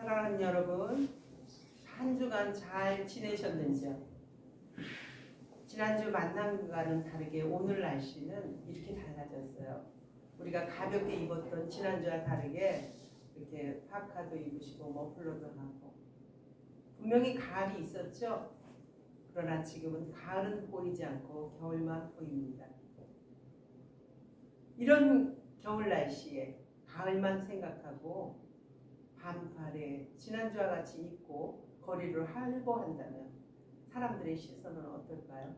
사랑하는 여러분, 한 주간 잘 지내셨는지요? 지난주 만남과는 다르게 오늘 날씨는 이렇게 달라졌어요. 우리가 가볍게 입었던 지난주와 다르게 이렇게 파카도 입으시고 머플러도 하고 분명히 가을이 있었죠? 그러나 지금은 가을은 보이지 않고 겨울만 보입니다. 이런 겨울 날씨에 가을만 생각하고 반팔에 지난주와 같이 입고 거리를 활보한다면 사람들의 시선은 어떨까요?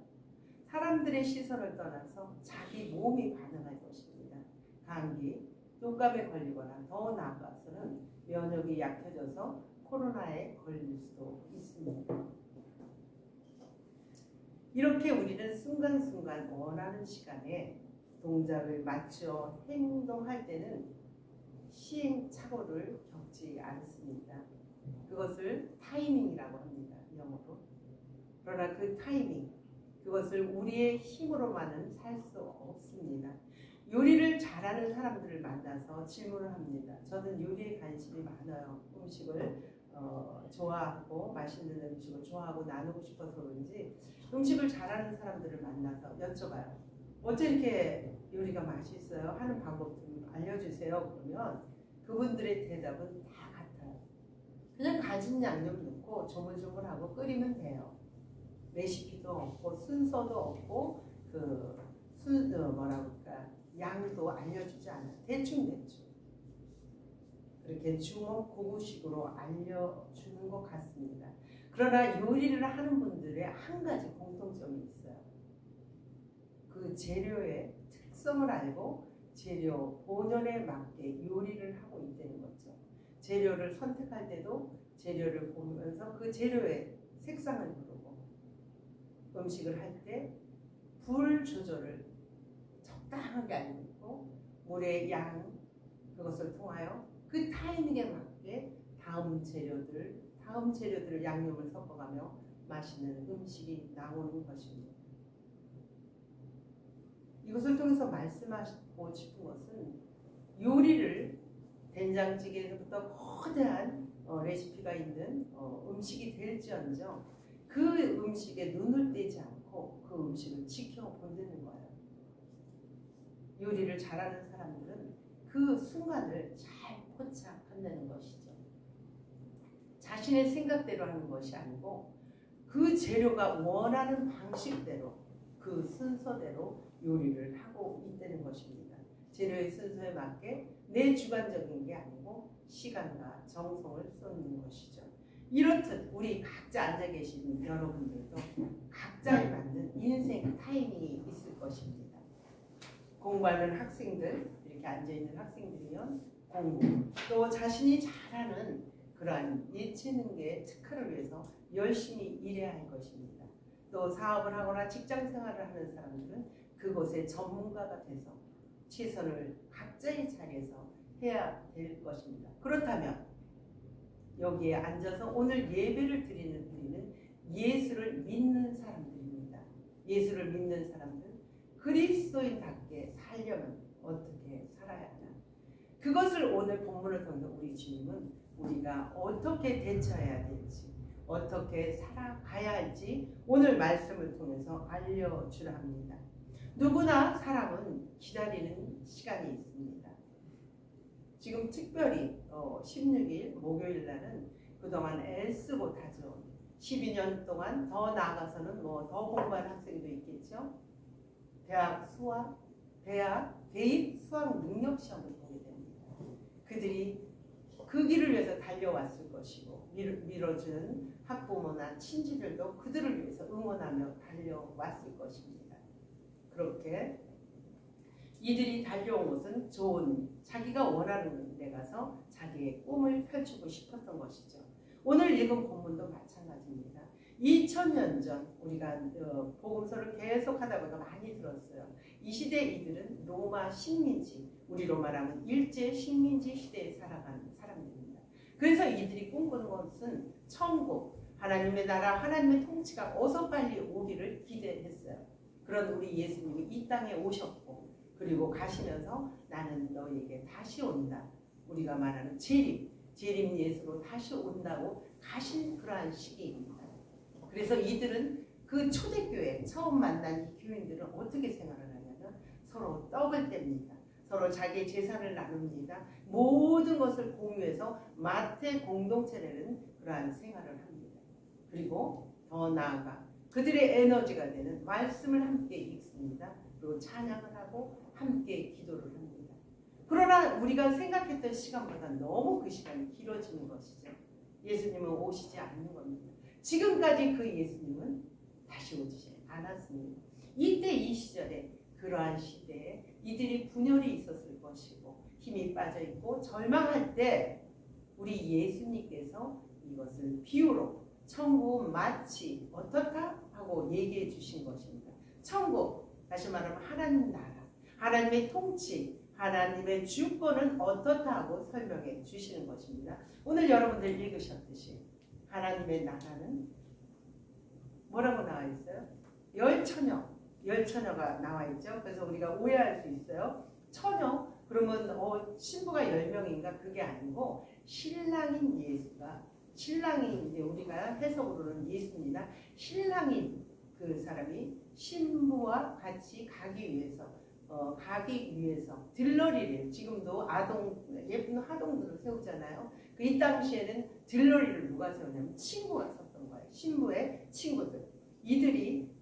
사람들의 시선을 떠나서 자기 몸이 반응할 것입니다. 감기, 독감에 걸리거나 더 나아가서는 면역이 약해져서 코로나에 걸릴 수도 있습니다. 이렇게 우리는 순간순간 원하는 시간에 동작을 맞춰 행동할 때는 시행착오를 겪지 않습니다. 그것을 타이밍이라고 합니다. 영어로. 그러나 그 타이밍, 그것을 우리의 힘으로만은 살 수 없습니다. 요리를 잘하는 사람들을 만나서 질문을 합니다. 저는 요리에 관심이 많아요. 음식을 좋아하고 맛있는 음식을 좋아하고 나누고 싶어서 그런지 음식을 잘하는 사람들을 만나서 여쭤봐요. 어째 이렇게 요리가 맛있어요? 하는 방법 좀 알려주세요. 그러면 그분들의 대답은 다 같아요. 그냥 가진 양념 넣고 조물조물하고 끓이면 돼요. 레시피도 없고 순서도 없고 양도 알려주지 않아요. 대충대충 그렇게 주먹구구식으로 알려주는 것 같습니다. 그러나 요리를 하는 분들의 한 가지 공통점이 있어요. 그 재료의 특성을 알고 재료 본연에 맞게 요리를 하고 있다는 거죠. 재료를 선택할 때도 재료를 보면서 그 재료의 색상을 부르고 음식을 할 때 불 조절을 적당하게 알고 있고 물의 양 그것을 통하여 그 타이밍에 맞게 다음 재료들을 양념을 섞어가며 맛있는 음식이 나오는 것입니다. 이것을 통해서 말씀하고 싶은 것은 요리를 된장찌개에서부터 거대한 레시피가 있는 음식이 될지언정 그 음식에 눈을 떼지 않고 그 음식을 지켜본다는 거예요. 요리를 잘하는 사람들은 그 순간을 잘 포착한다는 것이죠. 자신의 생각대로 하는 것이 아니고 그 재료가 원하는 방식대로 그 순서대로 요리를 하고 있다는 것입니다. 재료의 순서에 맞게 내 주관적인 게 아니고 시간과 정성을 쏟는 것이죠. 이렇듯 우리 각자 앉아 계신 여러분들도 각자에 맞는 인생 타이밍이 있을 것입니다. 공부하는 학생들, 이렇게 앉아있는 학생들이면 공부, 또 자신이 잘하는 그러한 예체능의 특화를 위해서 열심히 일해야 할 것입니다. 또 사업을 하거나 직장생활을 하는 사람들은 그곳의 전문가가 돼서 최선을 각자의 자리에서 해야 될 것입니다. 그렇다면 여기에 앉아서 오늘 예배를 드리는 우리는 예수를 믿는 사람들입니다. 예수를 믿는 사람들, 그리스도인답게 살려면 어떻게 살아야 하나? 그것을 오늘 본문을 통해서 우리 주님은 우리가 어떻게 대처해야 될지, 어떻게 살아가야 할지 오늘 말씀을 통해서 알려주라 합니다. 누구나 사람은 기다리는 시간이 있습니다. 지금 특별히 16일 목요일 날은 그동안 애쓰고 다져온 12년 동안 더 나아가서는 더 공부한 학생도 있겠죠. 대학 대입 수학 능력 시험을 보게 됩니다. 그들이 그 길을 위해서 달려왔을 것이고 밀어주는 학부모나 친지들도 그들을 위해서 응원하며 달려왔을 것입니다. 그렇게 이들이 달려온 곳은 좋은 자기가 원하는 데 가서 자기의 꿈을 펼치고 싶었던 것이죠. 오늘 읽은 본문도 마찬가지입니다. 2000년 전 우리가 복음서를 계속 하다 보니까 많이 들었어요. 이 시대 이들은 로마 식민지, 우리로 말하면 일제 식민지 시대에 살아가는 사람들입니다. 그래서 이들이 꿈꾸는 것은 천국, 하나님의 나라, 하나님의 통치가 어서 빨리 오기를 기대했어요. 그런 우리 예수님이 이 땅에 오셨고 그리고 가시면서 나는 너희에게 다시 온다. 우리가 말하는 재림, 재림 예수로 다시 온다고 가신 그러한 시기입니다. 그래서 이들은 그 초대교회 처음 만난 이 교인들은 어떻게 생활을 하냐면 서로 떡을 뗍니다. 서로 자기의 재산을 나눕니다. 모든 것을 공유해서 마태 공동체라는 그러한 생활을 합니다. 그리고 더 나아가 그들의 에너지가 되는 말씀을 함께 읽습니다. 그리고 찬양을 하고 함께 기도를 합니다. 그러나 우리가 생각했던 시간보다 너무 그 시간이 길어지는 것이죠. 예수님은 오시지 않는 겁니다. 지금까지 그 예수님은 다시 오지 않았습니다. 이때 이 시절에 그러한 시대에 이들이 분열이 있었을 것이고 힘이 빠져있고 절망할 때 우리 예수님께서 이것을 비유로 천국은 마치 어떻다 하고 얘기해 주신 것입니다. 천국, 다시 말하면 하나님 나라, 하나님의 통치, 하나님의 주권은 어떻다 하고 설명해 주시는 것입니다. 오늘 여러분들 읽으셨듯이 하나님의 나라는 뭐라고 나와 있어요? 열처녀가 나와 있죠. 그래서 우리가 오해할 수 있어요. 처녀 그러면 신부가 10명인가 그게 아니고 신랑인 예수가 신랑이 이제 우리가 해석으로는 예수입니다. 신랑인 그 사람이 신부와 같이 가기 위해서 들러리를 지금도 예쁜 하동들을 세우잖아요. 이 당시에는 들러리를 누가 세우냐면 친구가 섰던 거예요. 신부의 친구들 이들이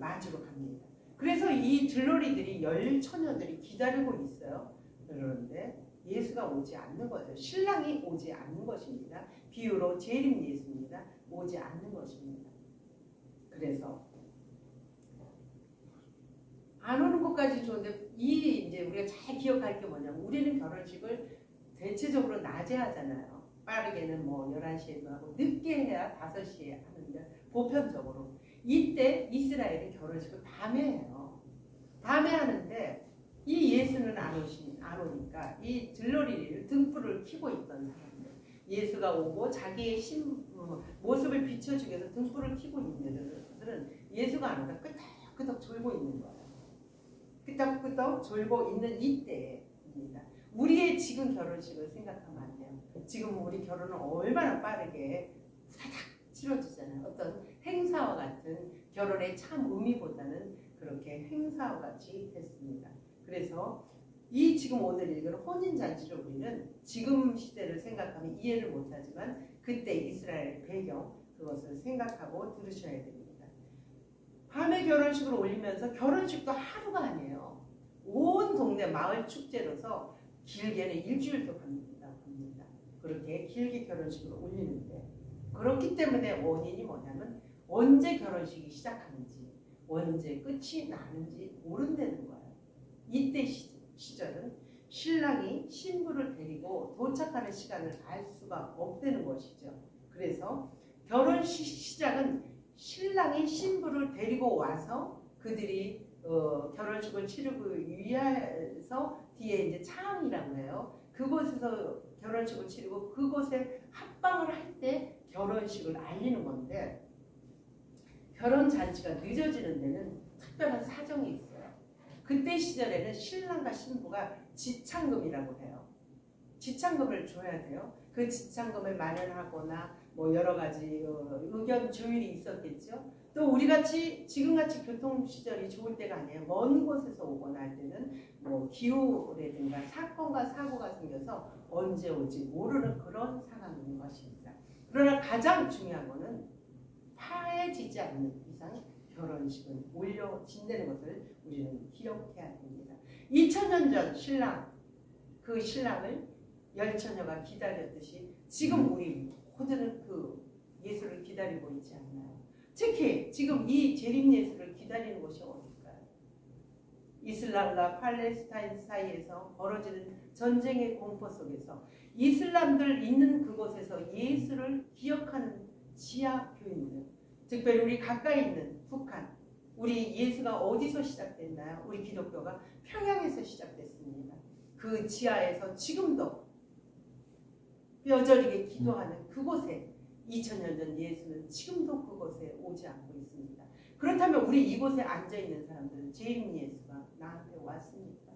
마주로 갑니다. 그래서 이 들러리들이 10처녀들이 기다리고 있어요. 그런데 예수가 오지 않는 거죠. 신랑이 오지 않는 것입니다. 비유로 재림 예수입니다. 오지 않는 것입니다. 그래서 안 오는 것까지 좋은데 이제 우리가 잘 기억할 게 뭐냐면 우리는 결혼식을 대체적으로 낮에 하잖아요. 빠르게는 11시에도 하고 늦게 해야 5시에 하는데 보편적으로 이때 이스라엘은 결혼식을 밤에 해요. 밤에 하는데 이 예수는 안 오니까 이 들러리를 등불을 켜고 있던 사람들 예수가 오고 자기의 모습을 비춰주기 위해서 등불을 켜고 있는 분들은 예수가 안 오다 끄덕끄덕 졸고 있는 거예요. 끄덕끄덕 졸고 있는 이때입니다. 우리의 지금 결혼식을 생각하면 안 돼요. 지금 우리 결혼은 얼마나 빠르게 사닥 치러지잖아요. 어떤 행사와 같은 결혼의 참 의미보다는 그렇게 행사와 같이 됐습니다. 그래서 이 지금 오늘 읽은 혼인잔치를 우리는 지금 시대를 생각하면 이해를 못하지만 그때 이스라엘 배경 그것을 생각하고 들으셔야 됩니다. 밤에 결혼식을 올리면서 결혼식도 하루가 아니에요. 온 동네 마을 축제로서 길게는 일주일도 갑니다. 그렇게 길게 결혼식을 올리는데 그렇기 때문에 원인이 뭐냐면 언제 결혼식이 시작하는지 언제 끝이 나는지 모른다는 거예요. 이때 시절은 신랑이 신부를 데리고 도착하는 시간을 알 수가 없다는 것이죠. 그래서 결혼식 시작은 신랑이 신부를 데리고 와서 그들이 결혼식을 치르기 위해서 뒤에 이제 차항이라고 해요. 그곳에서 결혼식을 치르고 그곳에 합방을 할 때 결혼식을 알리는 건데 결혼 잔치가 늦어지는 데는 특별한 사정이 있어요. 그때 시절에는 신랑과 신부가 지창금이라고 해요. 지창금을 줘야 돼요. 그 지창금을 마련하거나 여러 가지 의견 조율이 있었겠죠. 또 우리같이 지금같이 교통시절이 좋을 때가 아니에요. 먼 곳에서 오거나 할 때는 기후라든가 사건과 사고가 생겨서 언제 올지 모르는 그런 상황인 것입니다. 그러나 가장 중요한 것은 파해지지 않는 이상 결혼식은 올려진다는 것을 우리는 기억해야 됩니다. 2000년 전 그 신랑을 열처녀가 기다렸듯이 지금 우리 모두는 그 예수를 기다리고 있지 않나요? 특히 지금 이 재림 예수를 기다리는 곳이 어딜까요? 이슬람과 팔레스타인 사이에서 벌어지는 전쟁의 공포 속에서 이슬람들 있는 그곳에서 예수를 기억하는 지하 교인들, 특별히 우리 가까이 있는 북한, 우리 예수가 어디서 시작됐나요? 우리 기독교가 평양에서 시작됐습니다. 그 지하에서 지금도 뼈저리게 기도하는 그곳에 2000년 전 예수는 지금도 그곳에 오지 않고 있습니다. 그렇다면 우리 이곳에 앉아있는 사람들은 재림 예수가 나한테 왔습니까?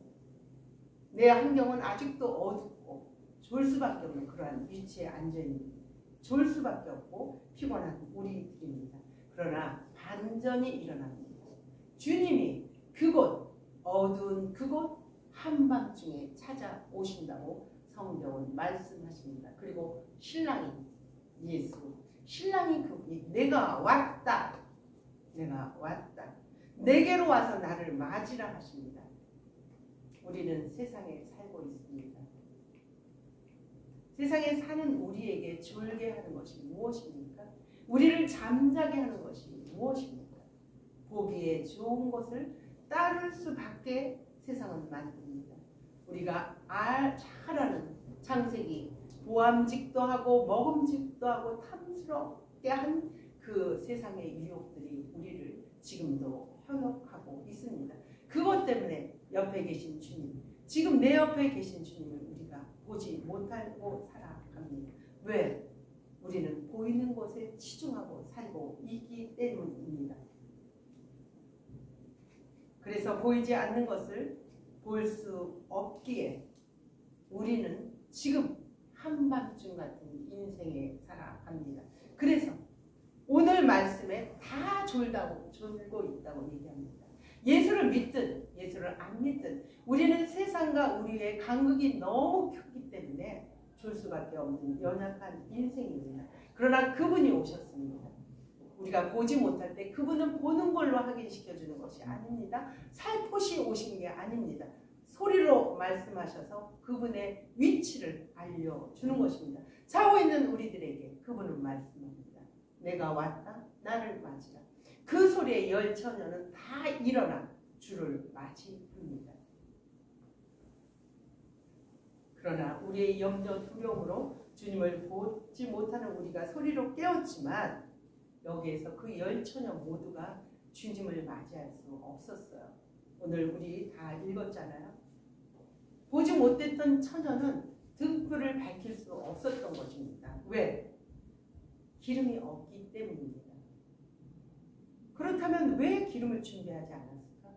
내 환경은 아직도 어둡고 졸 수밖에 없는 그러한 위치에 앉아있는, 졸 수밖에 없고 피곤한 우리들입니다. 그러나 반전이 일어납니다. 주님이 그곳, 어두운 그곳 한밤중에 찾아오신다고 성경은 말씀하십니다. 그리고 신랑이 예수, 신랑이 그분이 내가 왔다, 내가 왔다, 내게로 와서 나를 맞으라 하십니다. 우리는 세상에 살고 있습니다. 세상에 사는 우리에게 졸게 하는 것이 무엇입니까? 우리를 잠자게 하는 것이 무엇입니까? 보기에 좋은 것을 따를 수밖에 세상은 만듭니다. 우리가 잘 아는 창세기, 보암직도 하고 먹음직도 하고 탐스럽게 한 그 세상의 유혹들이 우리를 지금도 현혹하고 있습니다. 그것 때문에 옆에 계신 주님, 지금 내 옆에 계신 주님을 우리가 보지 못하고 살아갑니다. 왜? 우리는 보이는 것에 치중하고 살고 있기 때문입니다. 그래서 보이지 않는 것을 볼 수 없기에 우리는 지금 한밤중 같은 인생에 살아갑니다. 그래서 오늘 말씀에 다 졸고 있다고 얘기합니다. 예수를 믿든 예수를 안 믿든 우리는 세상과 우리의 간극이 너무 크기 때문에 졸 수밖에 없는 연약한 인생입니다. 그러나 그분이 오셨습니다. 우리가 보지 못할 때 그분은 보는 걸로 확인시켜주는 것이 아닙니다. 살포시 오신 게 아닙니다. 소리로 말씀하셔서 그분의 위치를 알려주는 것입니다. 자고 있는 우리들에게 그분은 말씀합니다. 내가 왔다, 나를 맞으라. 그 소리에 열처녀는 다 일어나 주를 맞이합니다. 그러나 우리의 염려 두려움으로 주님을 보지 못하는 우리가 소리로 깨웠지만 여기에서 그 열처녀 모두가 주님을 맞이할 수 없었어요. 오늘 우리 다 읽었잖아요. 보지 못했던 처녀는 등불을 밝힐 수 없었던 것입니다. 왜? 기름이 없기 때문입니다. 그렇다면 왜 기름을 준비하지 않았을까?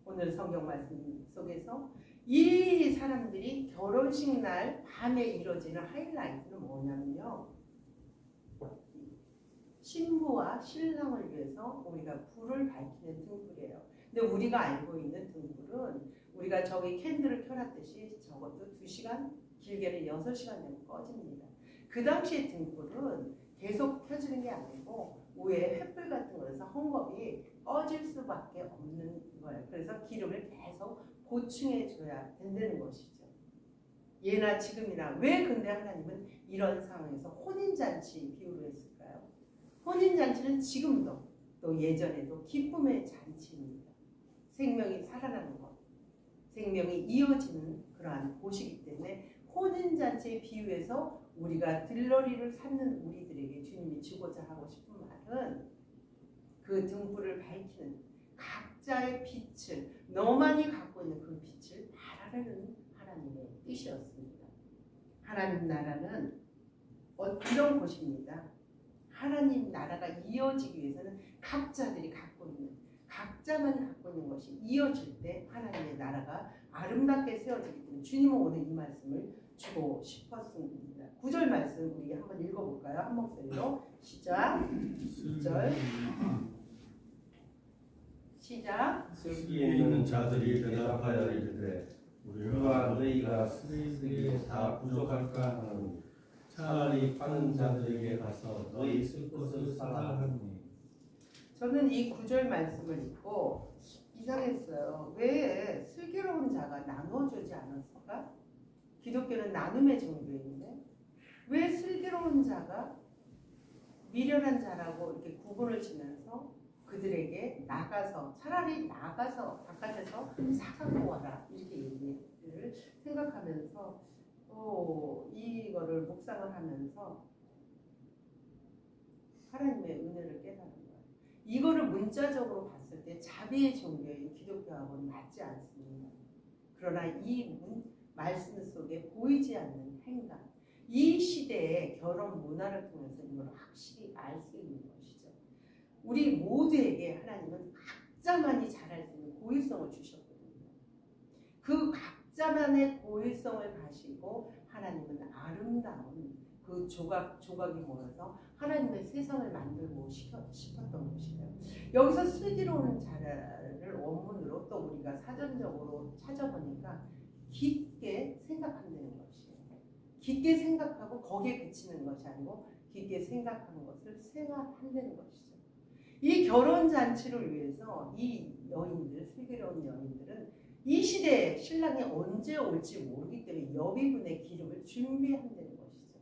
오늘 성경 말씀 속에서 이 사람들이 결혼식 날 밤에 이루어지는 하이라이트는 뭐냐면요, 신부와 신랑을 위해서 우리가 불을 밝히는 등불이에요. 근데 우리가 알고 있는 등불은 우리가 저기 캔들을 켜놨듯이 적어도 2시간, 길게는 6시간 되면 꺼집니다. 그 당시의 등불은 계속 켜지는 게 아니고 위에 횃불 같은 거에서 헝겊이 꺼질 수밖에 없는 거예요. 그래서 기름을 계속 보충해 줘야 된다는 것이죠. 예나 지금이나 왜 근데 하나님은 이런 상황에서 혼인잔치 비유로 했을까요? 혼인잔치는 지금도 또 예전에도 기쁨의 잔치입니다. 생명이 살아나는 것, 생명이 이어지는 그러한 곳이기 때문에 혼인잔치의 비유에서 우리가 들러리를 찾는 우리들에게 주님이 주고자 하고 싶은 말은 그 등불을 밝히는 각자의 빛을, 너만이 갖고 있는 그 빛을 바라는 하나님의 뜻이었습니다. 하나님 나라는 이런 곳입니다. 하나님 나라가 이어지기 위해서는 각자들이 갖고 있는, 각자만 갖고 있는 것이 이어질 때 하나님의 나라가 아름답게 세워지기 때문에 주님은 오늘 이 말씀을 주고 싶었습니다. 9절 말씀 우리 한번 읽어볼까요? 한 목소리로 시작. 9절 시작. 슬기에 있는 자들이 대답하여 이르되 우리가 너희가 슬기에 다 부족할까 하노니 차라리 파는 자들에게 가서 너희 쓸 것을 사라 하니. 저는 이 9절 말씀을 읽고 이상했어요. 왜 슬기로운 자가 나눠주지 않았을까? 기독교는 나눔의 종교인데 왜 슬기로운 자가 미련한 자라고 이렇게 구분을 지면서 그들에게 나가서, 차라리 나가서 바깥에서 사갖고 와라 이렇게 얘기를 생각하면서 이거를 묵상을 하면서 하나님의 은혜를 깨달은 거예요. 이거를 문자적으로 봤을 때 자비의 종교인 기독교하고는 맞지 않습니다. 그러나 이 말씀 속에 보이지 않는 행간, 이 시대의 결혼 문화를 통해서 이걸 확실히 알 수 있는 것이죠. 우리 모두에게 하나님은 각자만이 잘할 수 있는 고유성을 주셨거든요. 그 각자만의 고유성을 가지고 하나님은 아름다운 그 조각이 모여서 하나님의 세상을 만들고 싶었던 것이에요. 여기서 슬기로운 자를 원문으로 또 우리가 사전적으로 찾아보니까 깊게 생각한다는 것이에요. 깊게 생각하고 거기에 그치는 것이 아니고 깊게 생각하는 것을 생활한다는 것이죠. 이 결혼잔치를 위해서 이 여인들, 슬기로운 여인들은 이 시대에 신랑이 언제 올지 모르기 때문에 여비분의 기름을 준비한다는 것이죠.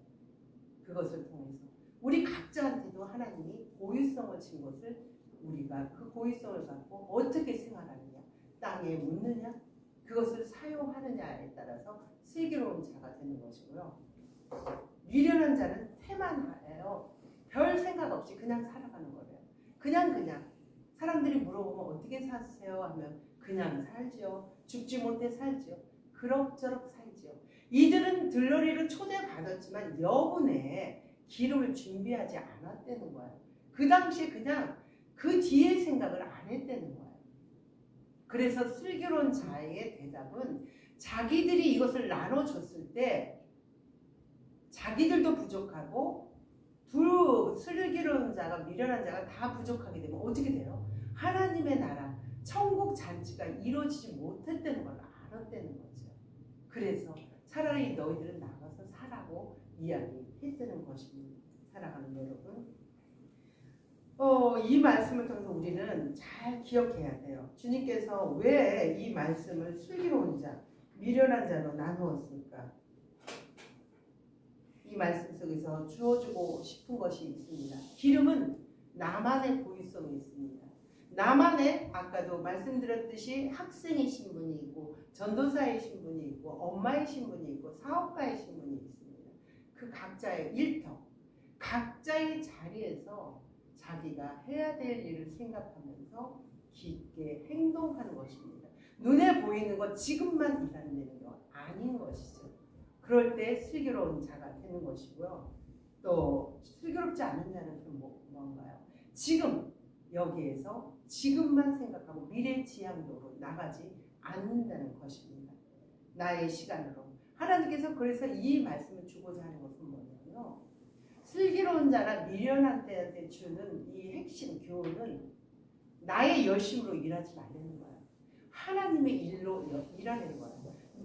그것을 통해서 우리 각자한테도 하나님이 고유성을 진 것을 우리가 그 고유성을 갖고 어떻게 생활하느냐, 땅에 묻느냐, 그것을 사용하느냐에 따라서 슬기로운 자가 되는 것이고요. 미련한 자는 태만하여 별 생각 없이 그냥 살아가는 거예요. 그냥 사람들이 물어보면 어떻게 사세요 하면 그냥 살지요. 죽지 못해 살지요. 그럭저럭 살지요. 이들은 들러리로 초대받았지만 여분의 기름을 준비하지 않았다는 거예요. 그 당시에 그냥 그 뒤에 생각을 안 했다는 거예요. 그래서 슬기로운 자의 대답은 자기들이 이것을 나눠줬을 때 자기들도 부족하고 슬기로운 자가 미련한 자가 다 부족하게 되면 어떻게 돼요? 하나님의 나라, 천국 잔치가 이루어지지 못했다는 걸 알았다는 거죠. 그래서 차라리 너희들은 나가서 살라고 이야기했다는 것입니다. 사랑하는 여러분, 이 말씀을 통해서 우리는 잘 기억해야 돼요. 주님께서 왜 이 말씀을 슬기로운 자, 미련한 자로 나누었을까? 이 말씀 속에서 주어주고 싶은 것이 있습니다. 기름은 나만의 고유성이 있습니다. 나만의 아까도 말씀드렸듯이 학생이신 분이 있고 전도사이신 분이 있고 엄마이신 분이 있고 사업가이신 분이 있습니다. 그 각자의 일터, 각자의 자리에서 자기가 해야 될 일을 생각하면서 깊게 행동하는 것입니다. 눈에 보이는 것 지금만 일하는 건 아닌 것이죠. 그럴 때 슬기로운 자가 되는 것이고요. 또 슬기롭지 않은 자는 좀 뭔가요? 지금 여기에서 지금만 생각하고 미래 지향도로 나가지 않는다는 것입니다. 나의 시간으로. 하나님께서 그래서 이 말씀을 주고자 하는 것은 뭐냐면요. 슬기로운 자나 미련한 자한테 주는 이 핵심 교훈은 나의 열심으로 일하지 말라는 거예요. 하나님의 일로 일하는 거예요.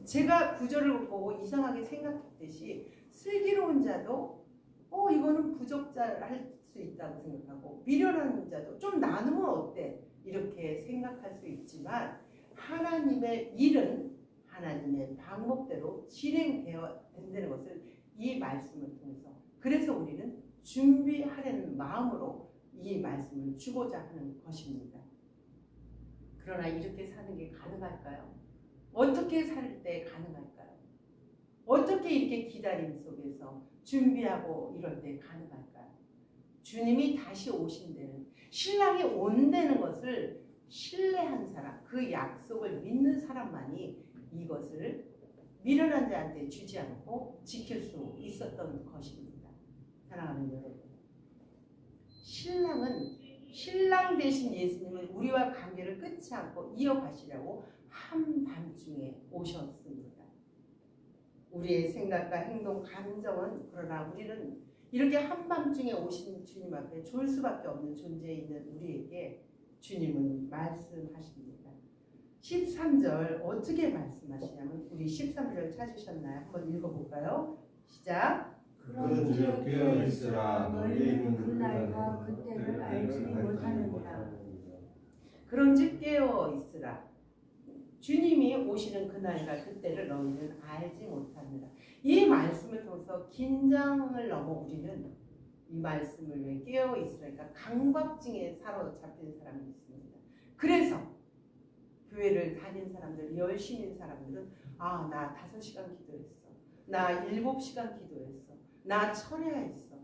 제가 구절을 보고 이상하게 생각했듯이 슬기로운 자도 이거는 부족자 할 수 있다고 생각하고 미련한 자도 좀 나누면 어때? 이렇게 생각할 수 있지만 하나님의 일은 하나님의 방법대로 진행되어 된다는 것을 이 말씀을 통해서 그래서 우리는 준비하려는 마음으로 이 말씀을 주고자 하는 것입니다. 그러나 이렇게 사는 게 가능할까요? 어떻게 살 때 가능할까요? 어떻게 이렇게 기다림 속에서 준비하고 이럴 때 가능할까요? 주님이 다시 오신 데는 신랑이 온다는 것을 신뢰한 사람, 그 약속을 믿는 사람만이 이것을 미련한 자한테 주지 않고 지킬 수 있었던 것입니다. 사랑하는 여러분, 신랑 대신 예수님은 우리와 관계를 끊지 않고 이어가시려고 한밤중에 오셨습니다. 우리의 생각과 행동, 감정은 그러나 우리는 이렇게 한밤중에 오신 주님 앞에 졸 수밖에 없는 존재에 있는 우리에게 주님은 말씀하십니다. 13절 어떻게 말씀하시냐면 우리 13절 찾으셨나요? 한번 읽어볼까요? 시작. 그런즉 깨어있으라 너희는 그날과 그때를 알지 못하느니라. 그런즉 깨어있으라. 주님이 오시는 그날과 그때를 너희는 알지 못하느라. 이 말씀을 통해서 긴장을 넘어 우리는 이 말씀을 왜 깨어있으니까 강박증에 사로잡힌 사람이 있습니다. 그래서 교회를 다닌 사람들, 열심인 사람들은 나 5시간 기도했어. 나 7시간 기도했어. 나 철야했어.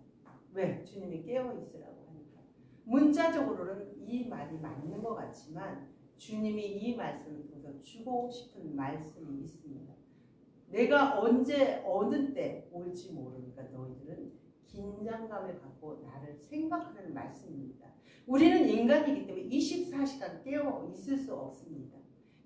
왜? 주님이 깨어있으라고 하니까. 문자적으로는 이 말이 맞는 것 같지만 주님이 이 말씀을 통해서 주고 싶은 말씀이 있습니다. 내가 언제 어느 때 올지 모르니까 너희들은 긴장감을 갖고 나를 생각하는 말씀입니다. 우리는 인간이기 때문에 24시간 깨어 있을 수 없습니다.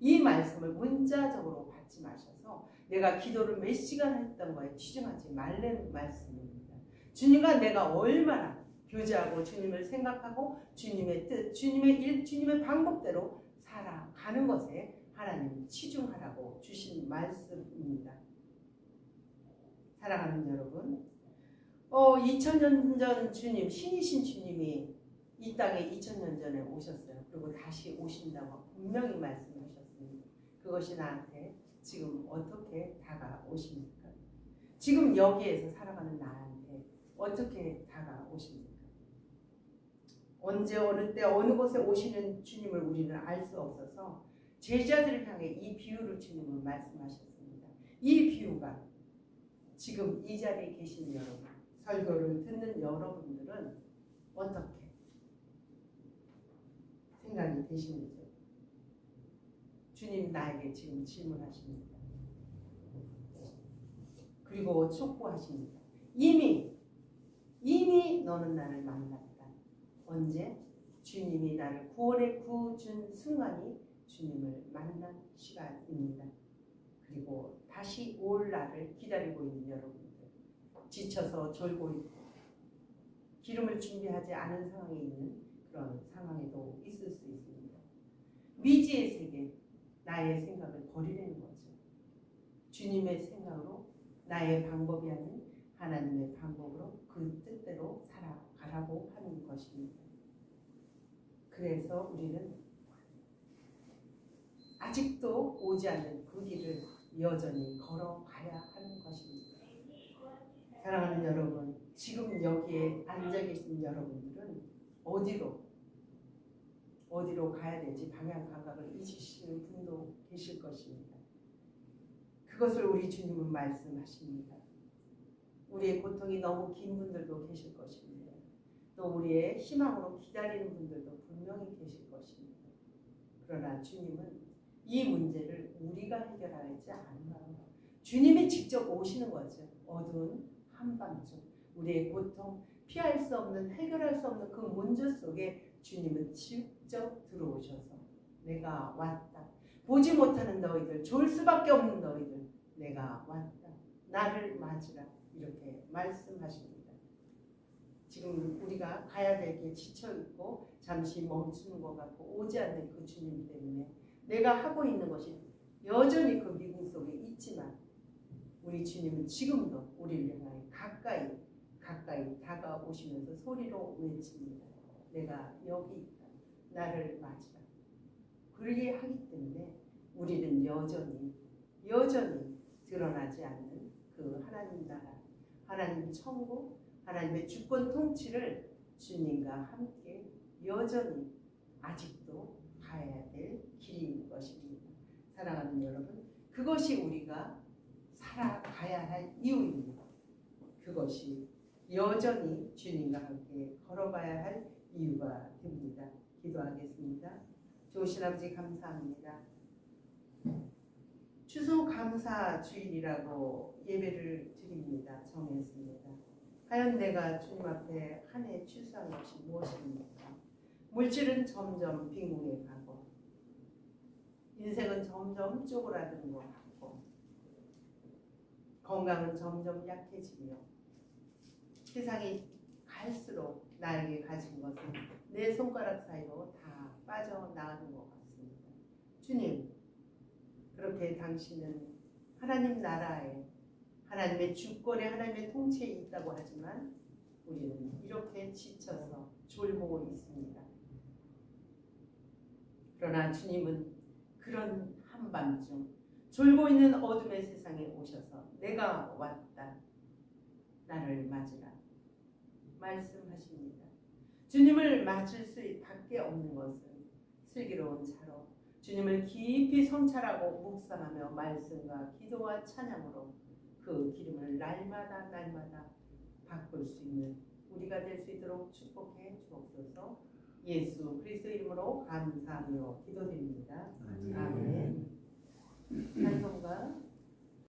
이 말씀을 문자적으로 받지 마셔서 내가 기도를 몇 시간 했던 거에 치중하지 말라는 말씀입니다. 주님과 내가 얼마나 교제하고 주님을 생각하고 주님의 뜻, 주님의 일, 주님의 방법대로 살아가는 것에 하나님 치중하라고 주신 말씀입니다. 사랑하는 여러분, 2000년 전 주님, 신이신 주님이 이 땅에 2000년 전에 오셨어요. 그리고 다시 오신다고 분명히 말씀하셨습니다. 그것이 나한테 지금 어떻게 다가오십니까? 지금 여기에서 살아가는 나한테 어떻게 다가오십니까? 언제 어느 때 어느 곳에 오시는 주님을 우리는 알 수 없어서 제자들을 향해 이 비유를 주님은 말씀하셨습니다. 이 비유가 지금 이 자리에 계신 여러분, 설교를 듣는 여러분들은 어떻게 생각이 되십니까? 주님 나에게 지금 질문하십니다. 그리고 촉구하십니다. 이미 너는 나를 만났다. 언제? 주님이 나를 구원에 구준 순간이 주님을 만난 시간입니다. 그리고 다시 올 날을 기다리고 있는 여러분들, 지쳐서 졸고 있고 기름을 준비하지 않은 상황에 있는 그런 상황에도 있을 수 있습니다. 미지의 세계, 나의 생각을 버리려는 거죠. 주님의 생각으로 나의 방법이 아닌 하나님의 방법으로 그 뜻대로 살아가라고 하는 것입니다. 그래서 우리는 아직도 오지 않는 그 길을 여전히 걸어가야 하는 것입니다. 사랑하는 여러분, 지금 여기에 앉아 계신 여러분들은 어디로 가야 될지 방향 감각을 잊으시는 분도 계실 것입니다. 그것을 우리 주님은 말씀하십니다. 우리의 고통이 너무 긴 분들도 계실 것입니다. 또 우리의 희망으로 기다리는 분들도 분명히 계실 것입니다. 그러나 주님은 이 문제를 우리가 해결하지 않아요. 주님이 직접 오시는 거죠. 어두운 한밤중 우리의 고통, 피할 수 없는, 해결할 수 없는 그 문제 속에 주님은 직접 들어오셔서 내가 왔다. 보지 못하는 너희들, 졸 수밖에 없는 너희들, 내가 왔다. 나를 맞으라. 이렇게 말씀하십니다. 지금 우리가 가야 될 게 지쳐있고 잠시 멈추는 것 같고 오지 않는 그 주님 때문에 내가 하고 있는 것이 여전히 그 미궁 속에 있지만 우리 주님은 지금도 우리를 향해 가까이 다가오시면서 소리로 외칩니다. 내가 여기 있다. 나를 맞으라. 그러게 하기 때문에 우리는 여전히 드러나지 않는 그 하나님 나라, 하나님 천국, 하나님의 주권 통치를 주님과 함께 여전히 아직도 가야 될 길인 것입니다. 사랑하는 여러분, 그것이 우리가 살아가야 할 이유입니다. 그것이 여전히 주님과 함께 걸어가야 할 이유가 됩니다. 기도하겠습니다. 좋으신 아버지 감사합니다. 추수감사 주일이라고 예배를 드립니다. 정했습니다. 과연 내가 주님 앞에 한 해 추수한 것이 무엇입니까? 물질은 점점 빈궁해 가고 인생은 점점 쪼그라드는 것 같고 건강은 점점 약해지며 세상이 갈수록 나에게 가진 것은 내 손가락 사이로 다 빠져나가는 것 같습니다. 주님, 그렇게 당신은 하나님 나라에 하나님의 주권에 하나님의 통치에 있다고 하지만 우리는 이렇게 지쳐서 졸고 있습니다. 그러나 주님은 그런 한밤중 졸고 있는 어둠의 세상에 오셔서 내가 왔다. 나를 맞으라. 말씀하십니다. 주님을 맞을 수밖에 없는 것은 슬기로운 차로 주님을 깊이 성찰하고 묵상하며 말씀과 기도와 찬양으로 그 기름을 날마다 바꿀 수 있는 우리가 될 수 있도록 축복해 주옵소서. 예수 그리스도 이름으로 감사하며 기도드립니다. 아멘. 찬송가